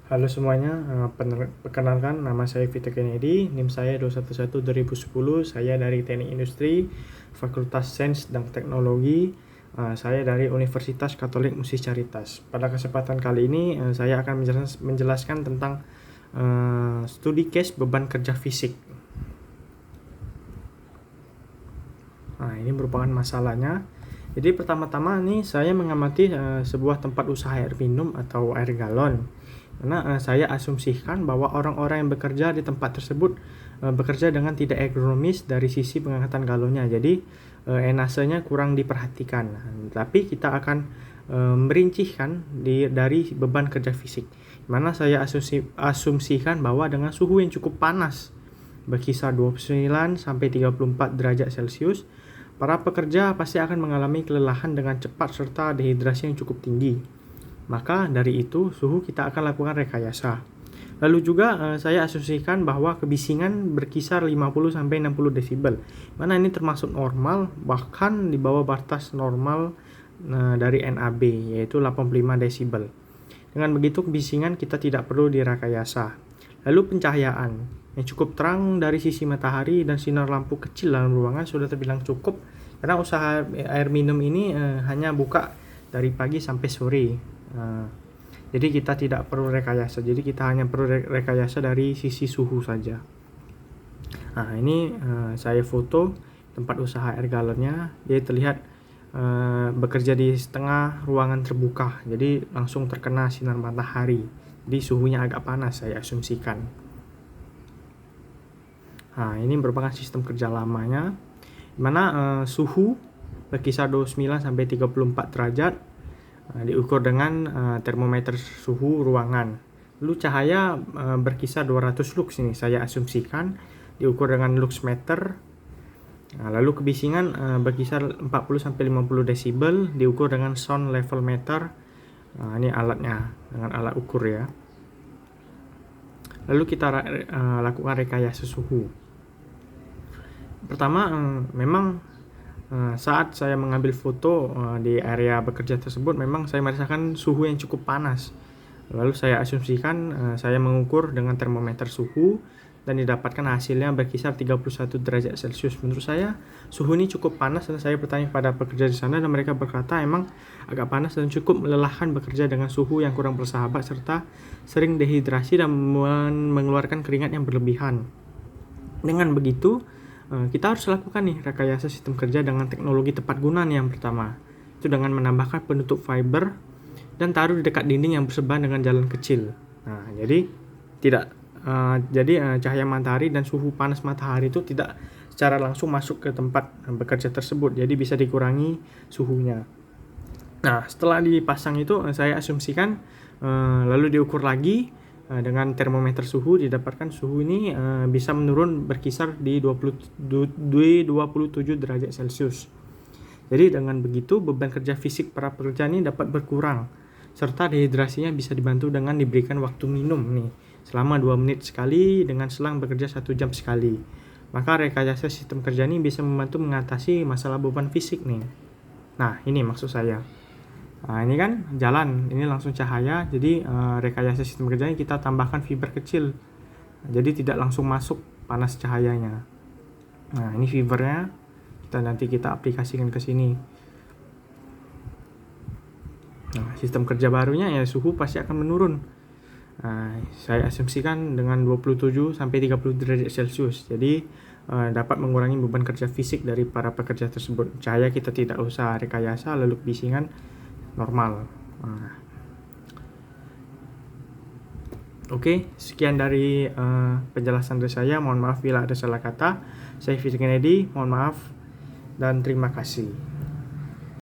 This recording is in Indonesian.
Halo semuanya, perkenalkan nama saya Vito Kennedy, NIM saya 211-2010, saya dari Teknik Industri, Fakultas Sains dan Teknologi, saya dari Universitas Katolik Musi Caritas. Pada kesempatan kali ini, saya akan menjelaskan tentang studi case beban kerja fisik. Nah, ini merupakan masalahnya. Jadi pertama-tama nih saya mengamati sebuah tempat usaha air minum atau air galon. Karena saya asumsikan bahwa orang-orang yang bekerja di tempat tersebut bekerja dengan tidak ergonomis dari sisi pengangkatan galonnya. Jadi enasenya kurang diperhatikan. Tapi kita akan merincikan dari beban kerja fisik. Mana saya asumsikan bahwa dengan suhu yang cukup panas, berkisar 29 sampai 34 derajat Celcius, para pekerja pasti akan mengalami kelelahan dengan cepat serta dehidrasi yang cukup tinggi. Maka dari itu suhu kita akan lakukan rekayasa. Lalu juga saya asumsikan bahwa kebisingan berkisar 50-60 desibel. Mana ini termasuk normal, bahkan di bawah batas normal dari NAB, yaitu 85 desibel. Dengan begitu kebisingan kita tidak perlu direkayasa. Lalu pencahayaan yang cukup terang dari sisi matahari dan sinar lampu kecil dalam ruangan sudah terbilang cukup, karena usaha air minum ini hanya buka dari pagi sampai sore. Jadi kita tidak perlu rekayasa, jadi kita hanya perlu rekayasa dari sisi suhu saja. Nah, ini saya foto tempat usaha air galonnya. Dia terlihat bekerja di setengah ruangan terbuka, jadi langsung terkena sinar matahari. Jadi suhunya agak panas saya asumsikan. Nah, ini merupakan sistem kerja lamanya, dimana suhu berkisar 29 sampai 34 derajat diukur dengan termometer suhu ruangan. Lalu cahaya berkisar 200 lux ini saya asumsikan, diukur dengan lux meter. Lalu kebisingan berkisar 40 sampai 50 desibel, diukur dengan sound level meter. Ini alatnya dengan alat ukur ya. Lalu kita lakukan rekayasa suhu. Pertama, memang saat saya mengambil foto di area bekerja tersebut, memang saya merasakan suhu yang cukup panas. Lalu saya asumsikan saya mengukur dengan termometer suhu dan didapatkan hasilnya berkisar 31 derajat Celcius. Menurut saya suhu ini cukup panas, dan saya bertanya kepada pekerja di sana dan mereka berkata emang agak panas dan cukup melelahkan bekerja dengan suhu yang kurang bersahabat serta sering dehidrasi dan mengeluarkan keringat yang berlebihan. Dengan begitu kita harus lakukan nih rekayasa sistem kerja dengan teknologi tepat guna nih yang pertama. Itu dengan menambahkan penutup fiber dan taruh di dekat dinding yang berseberangan dengan jalan kecil. Nah, jadi cahaya matahari dan suhu panas matahari itu tidak secara langsung masuk ke tempat bekerja tersebut. Jadi bisa dikurangi suhunya. Nah, setelah dipasang itu saya asumsikan lalu diukur lagi dengan termometer suhu, didapatkan suhu ini bisa menurun berkisar di 27 derajat Celcius. Jadi dengan begitu beban kerja fisik para pekerja ini dapat berkurang, serta dehidrasinya bisa dibantu dengan diberikan waktu minum nih selama 2 menit sekali dengan selang bekerja 1 jam sekali. Maka rekayasa sistem kerja ini bisa membantu mengatasi masalah beban fisik nih. Nah, ini maksud saya. Nah, ini kan jalan, ini langsung cahaya, jadi rekayasa sistem kerjanya kita tambahkan fiber kecil, jadi tidak langsung masuk panas cahayanya. Nah, ini fibernya nanti kita aplikasikan ke sini. Nah, sistem kerja barunya ya suhu pasti akan menurun. Nah, saya asumsikan dengan 27 sampai 30 derajat Celcius, jadi dapat mengurangi beban kerja fisik dari para pekerja tersebut. Cahaya kita tidak usah rekayasa, lalu kebisingan normal. Oke, sekian dari penjelasan dari saya. Mohon maaf bila ada salah kata. Saya Vito Kennedy, mohon maaf dan terima kasih.